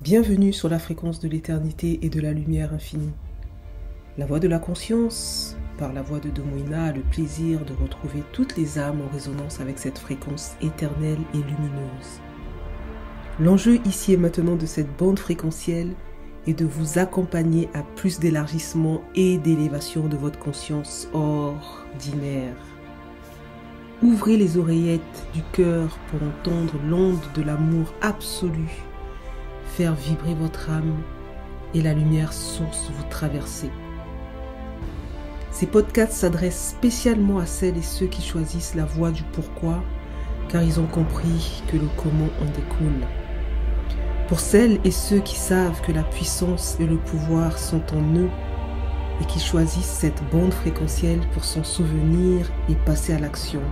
Bienvenue sur la fréquence de l'éternité et de la lumière infinie. La voix de la conscience, par la voix de Domoina, a le plaisir de retrouver toutes les âmes en résonance avec cette fréquence éternelle et lumineuse. L'enjeu ici et maintenant de cette bande fréquentielle est de vous accompagner à plus d'élargissement et d'élévation de votre conscience ordinaire. Ouvrez les oreillettes du cœur pour entendre l'onde de l'amour absolu, faire vibrer votre âme et la lumière source vous traverser. Ces podcasts s'adressent spécialement à celles et ceux qui choisissent la voie du pourquoi, car ils ont compris que le comment en découle. Pour celles et ceux qui savent que la puissance et le pouvoir sont en eux et qui choisissent cette bande fréquentielle pour s'en souvenir et passer à l'action,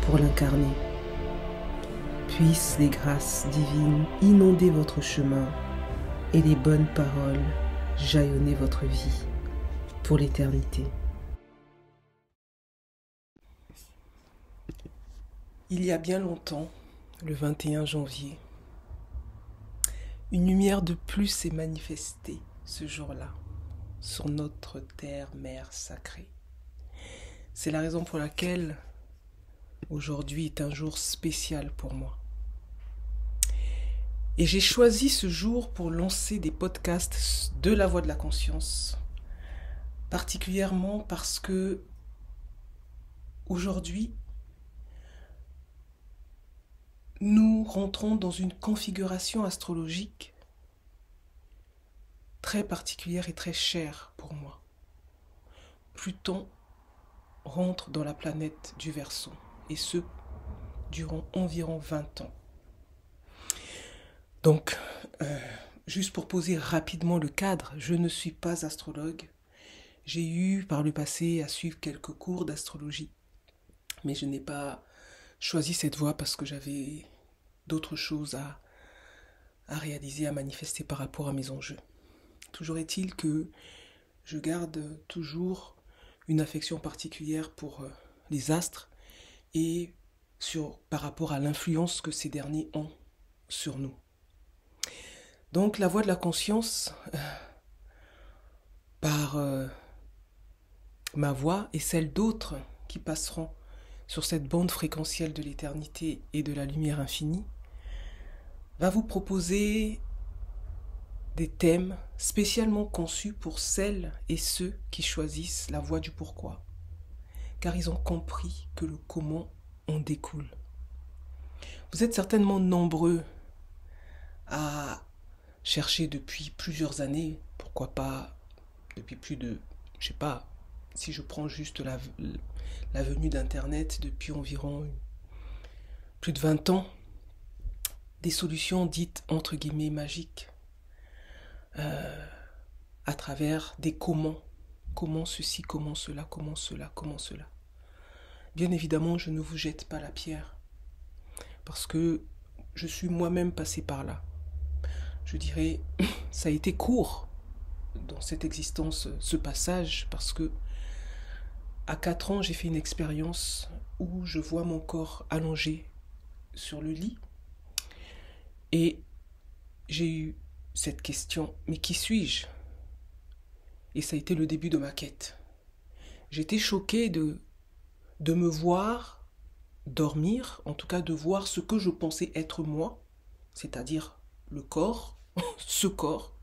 pour l'incarner. Puissent les grâces divines inonder votre chemin et les bonnes paroles jaillonner votre vie pour l'éternité. Il y a bien longtemps, le 21 janvier, une lumière de plus s'est manifestée ce jour-là sur notre terre-mère sacrée. C'est la raison pour laquelle aujourd'hui est un jour spécial pour moi. Et j'ai choisi ce jour pour lancer des podcasts de la voix de la conscience, particulièrement parce que aujourd'hui, nous rentrons dans une configuration astrologique très particulière et très chère pour moi. Pluton rentre dans la planète du Verseau, et ce, durant environ 20 ans. Donc, juste pour poser rapidement le cadre, je ne suis pas astrologue. J'ai eu par le passé à suivre quelques cours d'astrologie, mais je n'ai pas choisi cette voie parce que j'avais d'autres choses à réaliser, à manifester par rapport à mes enjeux. Toujours est-il que je garde toujours une affection particulière pour les astres et par rapport à l'influence que ces derniers ont sur nous. Donc la voix de la conscience, par ma voix et celle d'autres qui passeront sur cette bande fréquentielle de l'éternité et de la lumière infinie, va vous proposer des thèmes spécialement conçus pour celles et ceux qui choisissent la voie du pourquoi, car ils ont compris que le comment en découle. Vous êtes certainement nombreux à chercher depuis plusieurs années, pourquoi pas depuis plus de, je sais pas, si je prends juste la venue d'Internet depuis environ plus de 20 ans, des solutions dites entre guillemets magiques à travers des comment ceci, comment cela, comment cela, comment cela. Bien évidemment, je ne vous jette pas la pierre parce que je suis moi-même passé par là. Je dirais, ça a été court dans cette existence, ce passage, parce que à 4 ans, j'ai fait une expérience où je vois mon corps allongé sur le lit et j'ai eu cette question, mais qui suis-je? Et ça a été le début de ma quête. J'étais choquée de me voir dormir, en tout cas de voir ce que je pensais être moi, c'est-à-dire le corps, ce corps,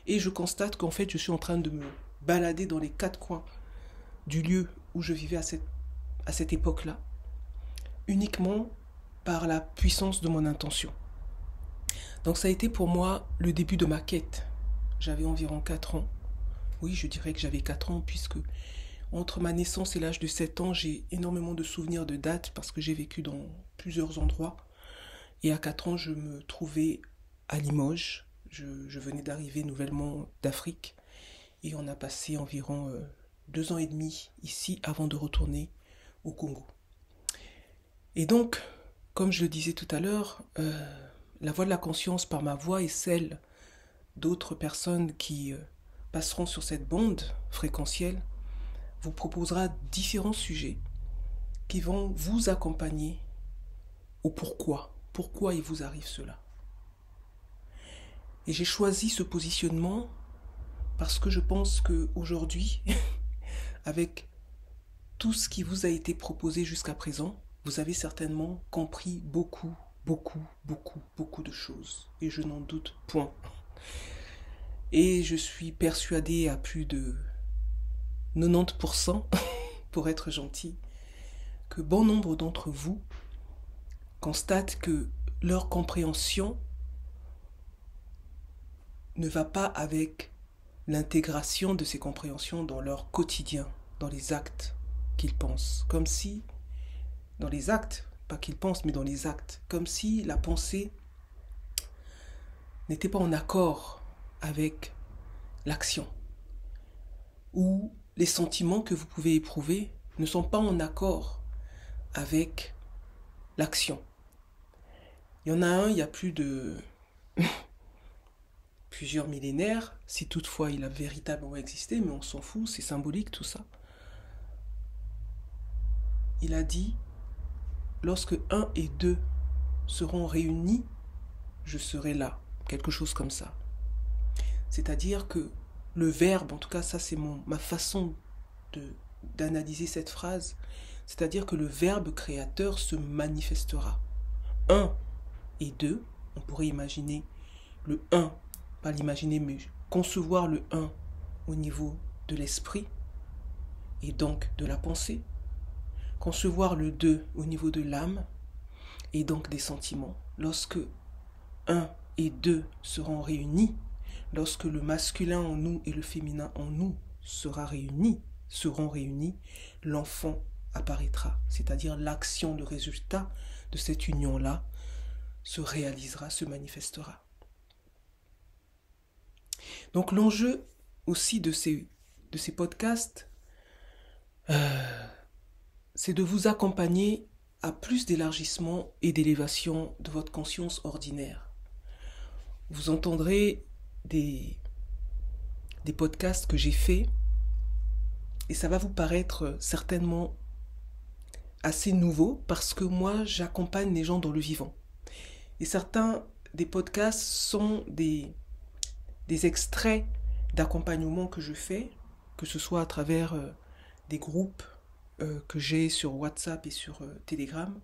et je constate qu'en fait je suis en train de me balader dans les 4 coins du lieu où je vivais à cette époque-là, uniquement par la puissance de mon intention. Donc ça a été pour moi le début de ma quête. J'avais environ 4 ans. Oui, je dirais que j'avais 4 ans puisque entre ma naissance et l'âge de 7 ans, j'ai énormément de souvenirs de dates parce que j'ai vécu dans plusieurs endroits. Et à 4 ans, je me trouvais à Limoges. Je venais d'arriver nouvellement d'Afrique. Et on a passé environ 2 ans et demi ici avant de retourner au Congo. Et donc, comme je le disais tout à l'heure, la voix de la conscience par ma voix et celle d'autres personnes qui passeront sur cette bande fréquentielle vous proposera différents sujets qui vont vous accompagner au pourquoi il vous arrive cela. Et j'ai choisi ce positionnement parce que je pense qu'aujourd'hui, avec tout ce qui vous a été proposé jusqu'à présent, vous avez certainement compris beaucoup, beaucoup de choses. Et je n'en doute point. Et je suis persuadée à plus de 90%, pour être gentil, que bon nombre d'entre vous constatent que leur compréhension ne va pas avec l'intégration de ces compréhensions dans leur quotidien, dans les actes qu'ils pensent. Comme si, dans les actes, pas qu'ils pensent, mais dans les actes, comme si la pensée n'était pas en accord avec l'action. Ou les sentiments que vous pouvez éprouver ne sont pas en accord avec l'action. Il y en a un, il y a plus de plusieurs millénaires, si toutefois il a véritablement existé, mais on s'en fout, c'est symbolique tout ça. Il a dit, lorsque 1 et 2 seront réunis, je serai là. Quelque chose comme ça. C'est-à-dire que le verbe, en tout cas ça c'est ma façon d'analyser cette phrase, c'est-à-dire que le verbe créateur se manifestera. 1 et 2, on pourrait imaginer le 1, pas l'imaginer, mais concevoir le 1 au niveau de l'esprit et donc de la pensée, concevoir le 2 au niveau de l'âme et donc des sentiments. Lorsque 1 et 2 seront réunis, lorsque le masculin en nous et le féminin en nous seront réunis, l'enfant apparaîtra, c'est-à-dire l'action, le résultat de cette union-là se réalisera, se manifestera. Donc l'enjeu aussi de ces podcasts, c'est de vous accompagner à plus d'élargissement et d'élévation de votre conscience ordinaire. Vous entendrez des podcasts que j'ai faits et ça va vous paraître certainement assez nouveau parce que moi j'accompagne les gens dans le vivant. Et certains des podcasts sont des extraits d'accompagnement que je fais, que ce soit à travers des groupes que j'ai sur WhatsApp et sur Telegram,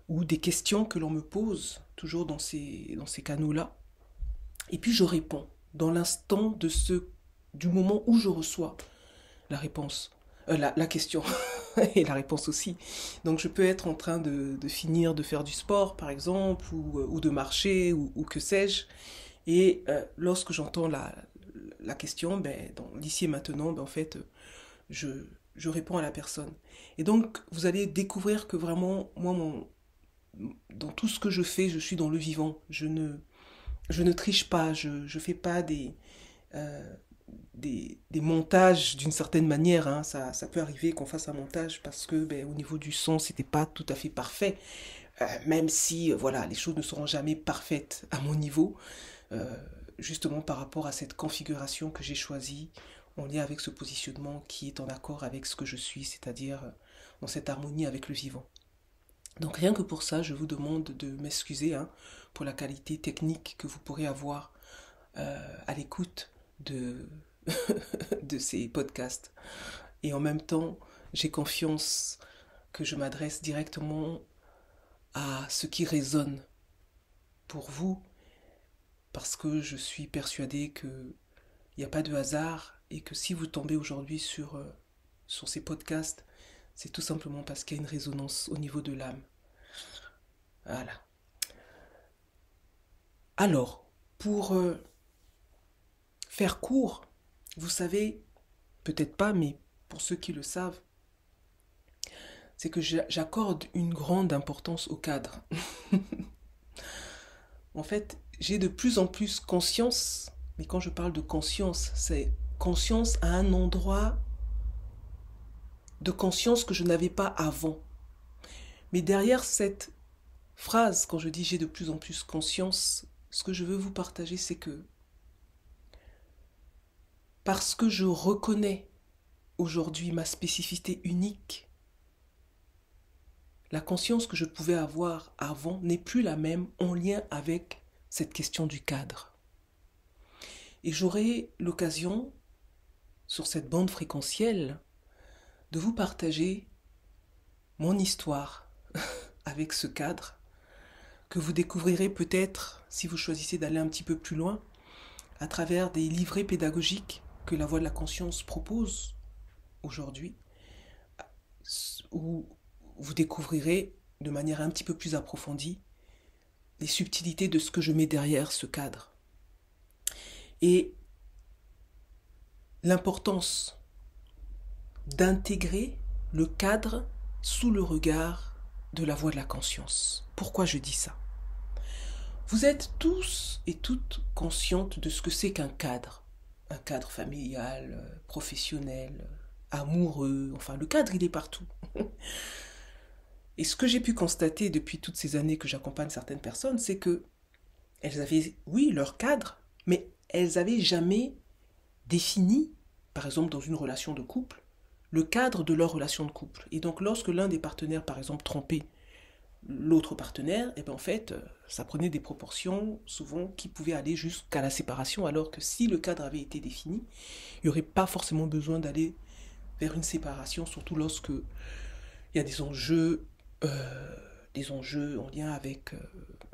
ou des questions que l'on me pose, toujours dans ces canaux-là. Et puis je réponds dans l'instant du moment où je reçois la réponse, la question et la réponse aussi. Donc je peux être en train de finir de faire du sport par exemple, ou de marcher, ou que sais-je. Et lorsque j'entends la question, dans l'ici et maintenant, en fait, je réponds à la personne. Et donc vous allez découvrir que vraiment, moi, dans tout ce que je fais, je suis dans le vivant. Je ne triche pas, je ne fais pas des montages d'une certaine manière. Hein. Ça peut arriver qu'on fasse un montage parce que au niveau du son, c'était pas tout à fait parfait. Même si voilà, les choses ne seront jamais parfaites à mon niveau, justement par rapport à cette configuration que j'ai choisie en lien avec ce positionnement qui est en accord avec ce que je suis, c'est-à-dire dans cette harmonie avec le vivant. Donc rien que pour ça, je vous demande de m'excuser pour la qualité technique que vous pourrez avoir à l'écoute de ces podcasts. Et en même temps, j'ai confiance que je m'adresse directement à ce qui résonne pour vous, parce que je suis persuadée qu'il n'y a pas de hasard et que si vous tombez aujourd'hui sur ces podcasts, c'est tout simplement parce qu'il y a une résonance au niveau de l'âme. Voilà. Alors, pour faire court, vous savez, peut-être pas, mais pour ceux qui le savent, c'est que j'accorde une grande importance au cadre. En fait, j'ai de plus en plus conscience, mais quand je parle de conscience, c'est conscience à un endroit de conscience que je n'avais pas avant. Mais derrière cette phrase, quand je dis j'ai de plus en plus conscience, ce que je veux vous partager, c'est que parce que je reconnais aujourd'hui ma spécificité unique, la conscience que je pouvais avoir avant n'est plus la même en lien avec cette question du cadre. Et j'aurai l'occasion, sur cette bande fréquentielle, de vous partager mon histoire avec ce cadre, que vous découvrirez peut-être, si vous choisissez d'aller un petit peu plus loin, à travers des livrets pédagogiques que la Voix de la Conscience propose aujourd'hui, où vous découvrirez de manière un petit peu plus approfondie les subtilités de ce que je mets derrière ce cadre. Et l'importance d'intégrer le cadre sous le regard de la Voix de la Conscience. Pourquoi je dis ça ? Vous êtes tous et toutes conscientes de ce que c'est qu'un cadre. Un cadre familial, professionnel, amoureux, enfin le cadre il est partout. Et ce que j'ai pu constater depuis toutes ces années que j'accompagne certaines personnes, c'est que elles avaient, oui, leur cadre, mais elles n'avaient jamais défini, par exemple dans une relation de couple, le cadre de leur relation de couple. Et donc lorsque l'un des partenaires, par exemple, trompait l'autre partenaire, et bien en fait, ça prenait des proportions souvent qui pouvaient aller jusqu'à la séparation, alors que si le cadre avait été défini, il n'y aurait pas forcément besoin d'aller vers une séparation, surtout lorsque il y a des enjeux en lien avec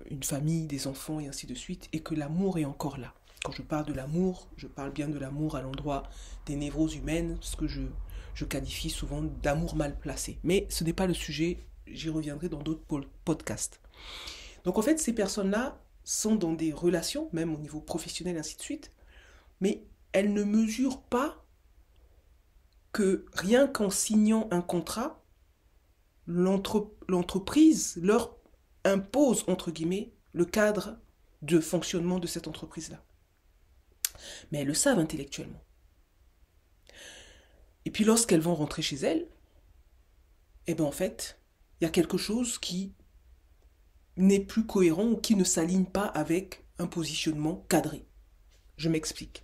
une famille, des enfants et ainsi de suite, et que l'amour est encore là. Quand je parle de l'amour, je parle bien de l'amour à l'endroit des névroses humaines, ce que je qualifie souvent d'amour mal placé. Mais ce n'est pas le sujet, j'y reviendrai dans d'autres podcasts. Donc en fait, ces personnes-là sont dans des relations, même au niveau professionnel et ainsi de suite, mais elles ne mesurent pas que rien qu'en signant un contrat, l'entreprise leur impose, entre guillemets, le cadre de fonctionnement de cette entreprise-là. Mais elles le savent intellectuellement. Et puis lorsqu'elles vont rentrer chez elles, eh bien en fait, il y a quelque chose qui n'est plus cohérent ou qui ne s'aligne pas avec un positionnement cadré. Je m'explique.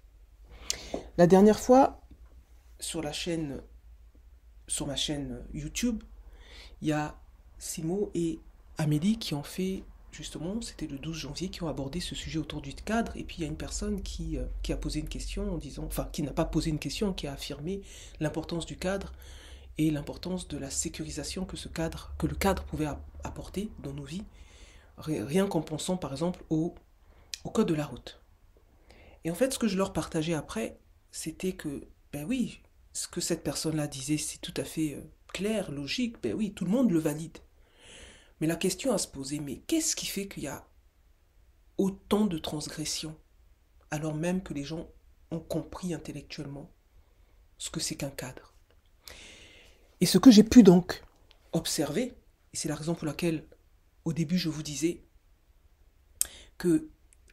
La dernière fois, sur ma chaîne YouTube, il y a Simo et Amélie qui ont fait, justement, c'était le 12 janvier, qui ont abordé ce sujet autour du cadre. Et puis il y a une personne qui a posé une question en disant, enfin qui n'a pas posé une question, qui a affirmé l'importance du cadre et l'importance de la sécurisation que le cadre pouvait apporter dans nos vies, rien qu'en pensant par exemple au code de la route. Et en fait, ce que je leur partageais après, c'était que, ben oui, ce que cette personne-là disait, c'est tout à fait clair, logique, ben oui, tout le monde le valide. Mais la question à se poser, mais qu'est-ce qui fait qu'il y a autant de transgressions, alors même que les gens ont compris intellectuellement ce que c'est qu'un cadre? Et ce que j'ai pu donc observer, et c'est la raison pour laquelle au début je vous disais que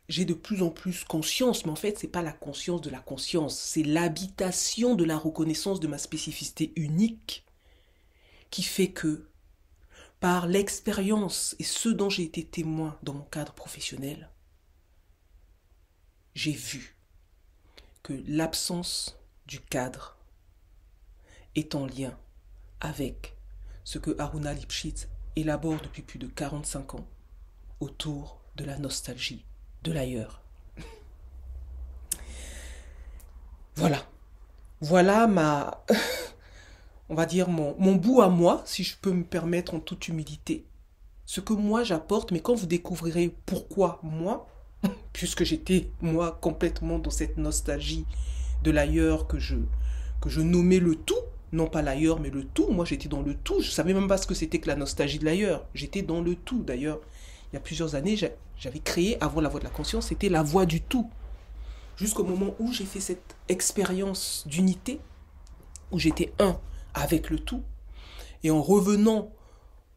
j'ai de plus en plus conscience, mais en fait c'est pas la conscience de la conscience, c'est l'habitation de la reconnaissance de ma spécificité unique qui fait que par l'expérience et ce dont j'ai été témoin dans mon cadre professionnel, j'ai vu que l'absence du cadre est en lien avec ce que Aruna Lipschitz élabore depuis plus de 45 ans autour de la nostalgie de l'ailleurs. Voilà on va dire mon bout à moi, si je peux me permettre en toute humilité, ce que moi j'apporte, mais quand vous découvrirez pourquoi moi, puisque j'étais moi complètement dans cette nostalgie de l'ailleurs que je nommais le tout, non pas l'ailleurs mais le tout, moi j'étais dans le tout, je savais même pas ce que c'était que la nostalgie de l'ailleurs, j'étais dans le tout. D'ailleurs, il y a plusieurs années, j'avais créé, avant la Voix de la Conscience, c'était la Voix du tout, jusqu'au moment où j'ai fait cette expérience d'unité, où j'étais un avec le tout, et en revenant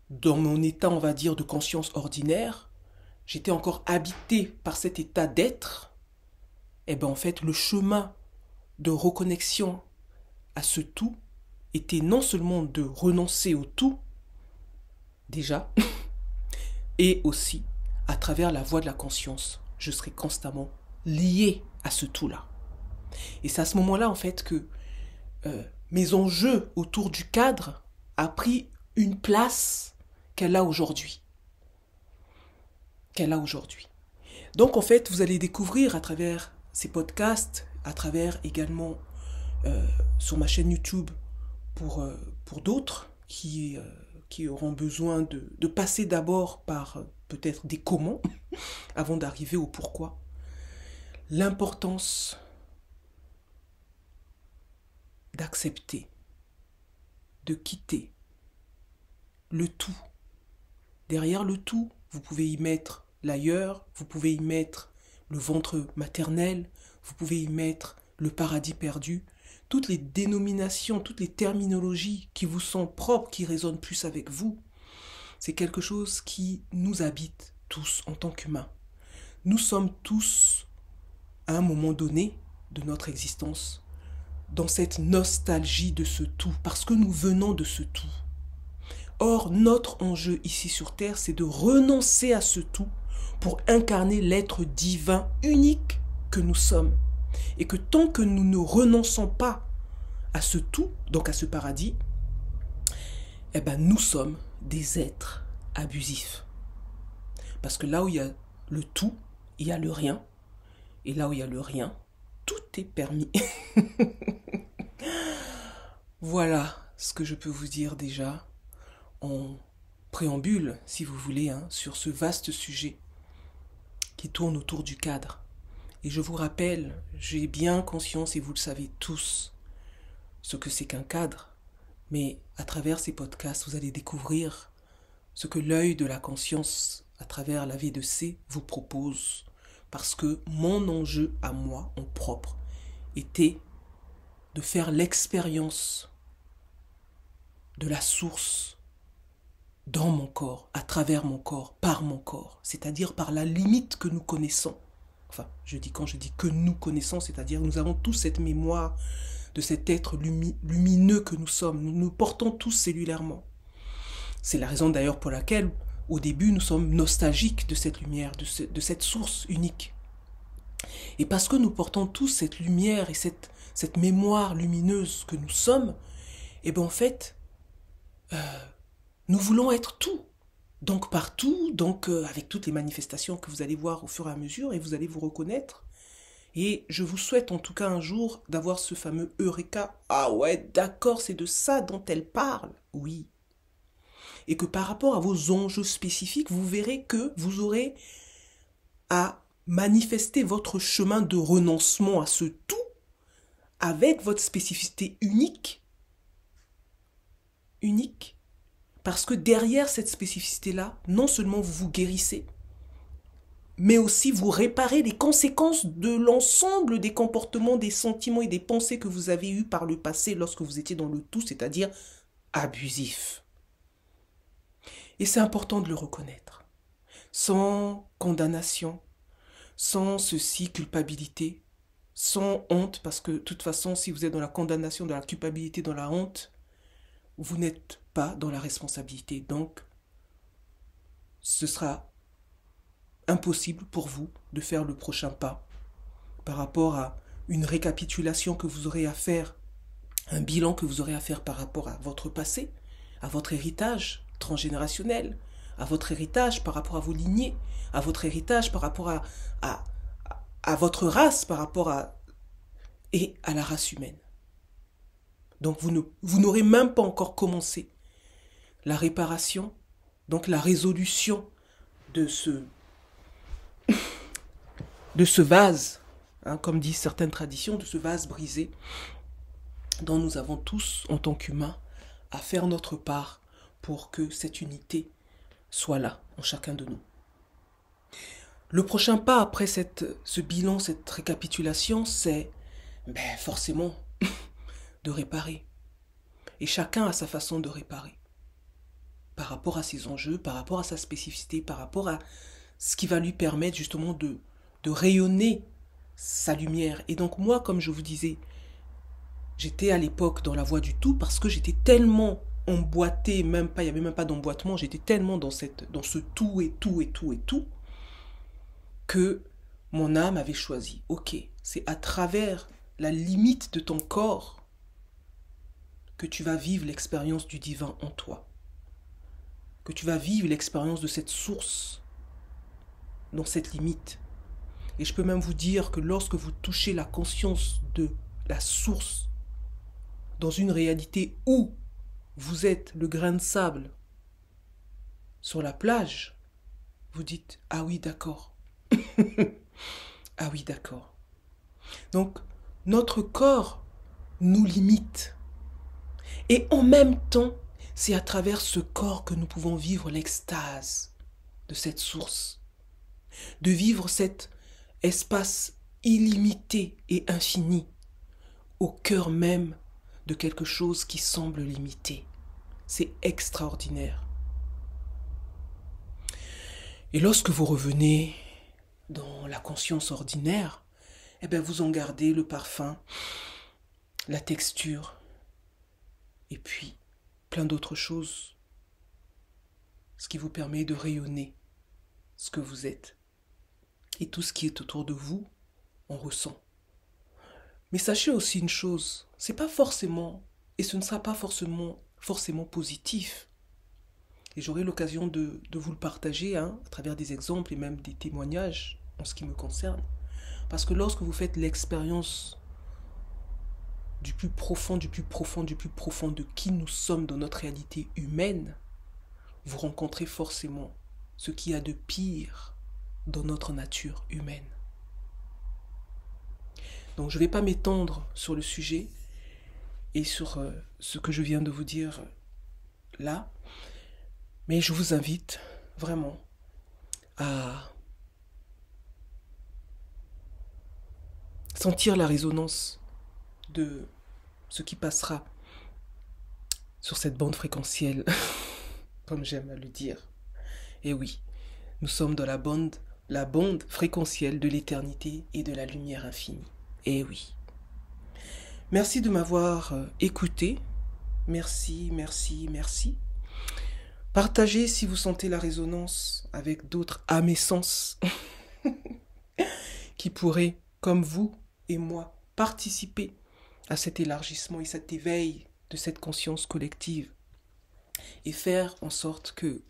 dans mon état, on va dire, de conscience ordinaire, j'étais encore habité par cet état d'être, et bien en fait, le chemin de reconnexion à ce tout était non seulement de renoncer au tout, déjà, et aussi, à travers la Voix de la Conscience, je serai constamment lié à ce tout-là. Et c'est à ce moment-là, en fait, que mes enjeux autour du cadre a pris une place qu'elle a aujourd'hui. Donc, en fait, vous allez découvrir à travers ces podcasts, à travers également sur ma chaîne YouTube pour d'autres qui auront besoin de passer d'abord par peut-être des comment avant d'arriver au pourquoi. L'importance d'accepter, de quitter le tout. Derrière le tout, vous pouvez y mettre l'ailleurs, vous pouvez y mettre le ventre maternel, vous pouvez y mettre le paradis perdu. Toutes les dénominations, toutes les terminologies qui vous sont propres, qui résonnent plus avec vous, c'est quelque chose qui nous habite tous en tant qu'humains. Nous sommes tous, à un moment donné de notre existence, dans cette nostalgie de ce tout, parce que nous venons de ce tout. Or, notre enjeu ici sur Terre, c'est de renoncer à ce tout pour incarner l'être divin unique que nous sommes. Et que tant que nous ne renonçons pas à ce tout, donc à ce paradis, eh ben nous sommes des êtres abusifs. Parce que là où il y a le tout, il y a le rien. Et là où il y a le rien, tout est permis. Voilà ce que je peux vous dire déjà en préambule, si vous voulez, sur ce vaste sujet qui tourne autour du cadre. Et je vous rappelle, j'ai bien conscience, et vous le savez tous, ce que c'est qu'un cadre. Mais à travers ces podcasts, vous allez découvrir ce que l'œil de la conscience, à travers la V2C, vous propose. Parce que mon enjeu à moi, en propre, était de faire l'expérience de la source dans mon corps, à travers mon corps, par mon corps, c'est-à-dire par la limite que nous connaissons. Enfin, quand je dis que nous connaissons, c'est-à-dire nous avons tous cette mémoire de cet être lumineux que nous sommes. Nous nous portons tous cellulairement. C'est la raison d'ailleurs pour laquelle, au début, nous sommes nostalgiques de cette lumière, de cette source unique. Et parce que nous portons tous cette lumière et cette mémoire lumineuse que nous sommes, et bien en fait, nous voulons être tout. Donc partout, avec toutes les manifestations que vous allez voir au fur et à mesure, et vous allez vous reconnaître. Et je vous souhaite en tout cas un jour d'avoir ce fameux Eureka. Ah ouais, d'accord, c'est de ça dont elle parle. Oui. Et que par rapport à vos enjeux spécifiques, vous verrez que vous aurez à manifester votre chemin de renoncement à ce tout avec votre spécificité unique. Unique. Parce que derrière cette spécificité-là, non seulement vous vous guérissez, mais aussi vous réparez les conséquences de l'ensemble des comportements, des sentiments et des pensées que vous avez eus par le passé lorsque vous étiez dans le tout, c'est-à-dire abusif. Et c'est important de le reconnaître. Sans condamnation, sans ceci, culpabilité, sans honte, parce que de toute façon, si vous êtes dans la condamnation, dans la culpabilité, dans la honte, vous n'êtes pas dans la responsabilité. Donc, ce sera impossible pour vous de faire le prochain pas par rapport à une récapitulation que vous aurez à faire, un bilan que vous aurez à faire par rapport à votre passé, à votre héritage transgénérationnel, à votre héritage par rapport à vos lignées, à votre héritage par rapport à votre race, par rapport et à la race humaine. Donc vous n'aurez même pas encore commencé la réparation, donc la résolution de ce vase, comme disent certaines traditions, de ce vase brisé, dont nous avons tous, en tant qu'humains, à faire notre part pour que cette unité soit là, en chacun de nous. Le prochain pas après ce bilan, cette récapitulation, c'est forcément de réparer. Et chacun a sa façon de réparer. Par rapport à ses enjeux, par rapport à sa spécificité, par rapport à ce qui va lui permettre justement de rayonner sa lumière. Et donc moi, comme je vous disais, j'étais à l'époque dans la voie du tout parce que j'étais tellement emboîté, il n'y avait même pas d'emboîtement, j'étais tellement dans ce tout et tout et tout et tout, que mon âme avait choisi, ok, c'est à travers la limite de ton corps que tu vas vivre l'expérience du divin en toi, que tu vas vivre l'expérience de cette source dans cette limite. Et je peux même vous dire que lorsque vous touchez la conscience de la source, dans une réalité où vous êtes le grain de sable sur la plage, vous dites « Ah oui, d'accord. Ah oui, d'accord. » Donc, notre corps nous limite. Et en même temps, c'est à travers ce corps que nous pouvons vivre l'extase de cette source, de vivre cet espace illimité et infini au cœur même de quelque chose qui semble limité. C'est extraordinaire. Et lorsque vous revenez dans la conscience ordinaire, eh bien vous en gardez le parfum, la texture, et puis plein d'autres choses, ce qui vous permet de rayonner ce que vous êtes. Et tout ce qui est autour de vous, on ressent. Mais sachez aussi une chose, c'est pas forcément, et ce ne sera pas forcément positif. Et j'aurai l'occasion de vous le partager à travers des exemples et même des témoignages en ce qui me concerne. Parce que lorsque vous faites l'expérience du plus profond de qui nous sommes dans notre réalité humaine, vous rencontrez forcément ce qu'il y a de pire dans notre nature humaine. Donc je ne vais pas m'étendre sur le sujet et sur ce que je viens de vous dire là, mais je vous invite vraiment à sentir la résonance de ce qui passera sur cette bande fréquentielle, comme j'aime à le dire. Et oui, nous sommes dans la bande fréquentielle de l'éternité et de la lumière infinie. Et oui. Merci de m'avoir écouté. Merci. Partagez si vous sentez la résonance avec d'autres âmes et sens qui pourraient, comme vous et moi, participer à cet élargissement et cet éveil de cette conscience collective et faire en sorte que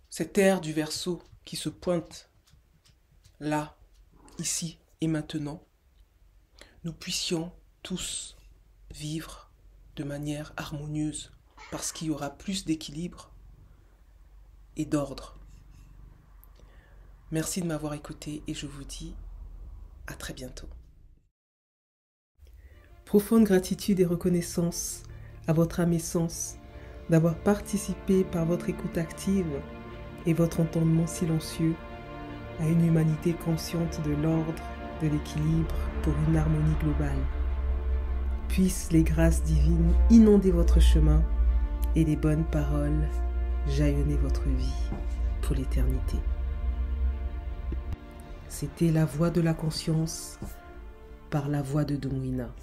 cette ère du Verseau qui se pointe là, ici et maintenant, nous puissions tous vivre de manière harmonieuse parce qu'il y aura plus d'équilibre et d'ordre. Merci de m'avoir écouté et je vous dis à très bientôt. Profonde gratitude et reconnaissance à votre âme et sens d'avoir participé par votre écoute active et votre entendement silencieux à une humanité consciente de l'ordre, de l'équilibre pour une harmonie globale. Puissent les grâces divines inonder votre chemin et les bonnes paroles jaillonner votre vie pour l'éternité. C'était la voix de la conscience par la voix de Domwina.